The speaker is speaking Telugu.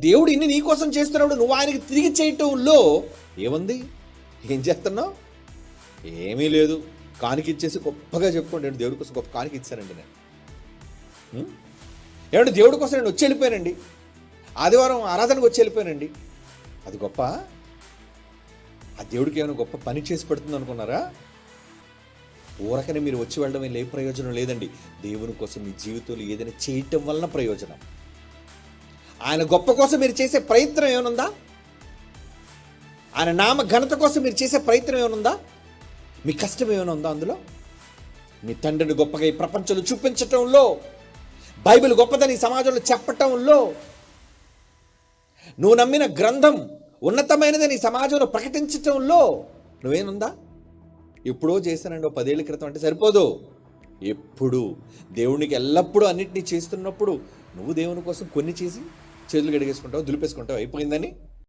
దేవుడు ఇన్ని నీ కోసం చేస్తున్నాడు, నువ్వు ఆయనకి తిరిగి చేయటంలో ఏముంది? ఏం చేస్తున్నావు? ఏమీ లేదు. కానుక ఇచ్చేసి గొప్పగా చెప్పుకోండి, నేను దేవుడి కోసం గొప్ప కానుక ఇచ్చానండి నేను. ఏమంటే దేవుడి కోసం నేను వచ్చి వెళ్ళిపోయానండి, ఆదివారం ఆరాధనకు వచ్చి వెళ్ళిపోయానండి. అది గొప్ప? ఆ దేవుడికి ఏమైనా గొప్ప పని చేసి పెడుతుంది అనుకున్నారా? ఊరకనే మీరు వచ్చి వెళ్ళడం ఏ ప్రయోజనం లేదండి. దేవుని కోసం మీ జీవితంలో ఏదైనా చేయటం వలన ప్రయోజనం. ఆయన గొప్ప కోసం మీరు చేసే ప్రయత్నం ఏమనుందా? ఆయన నామ ఘనత కోసం మీరు చేసే ప్రయత్నం ఏమనుందా? మీ కష్టం ఏమైనా ఉందా అందులో? మీ తండ్రిని గొప్పగా ఈ ప్రపంచంలో చూపించటంలో, బైబిల్ గొప్పదని సమాజంలో చెప్పటంలో, నువ్వు నమ్మిన గ్రంథం ఉన్నతమైనదని సమాజంలో ప్రకటించటంలో నువ్వేనుందా? ఎప్పుడో చేశానండి, 10 ఏళ్ల క్రితం అంటే సరిపోదు. ఎప్పుడు దేవునికి ఎల్లప్పుడూ అన్నింటినీ చేస్తున్నప్పుడు నువ్వు దేవుని కోసం కొన్ని చేసి చేతులు గడిగేసుకుంటావు, దులిపేసుకుంటావు, అయిపోయిందని.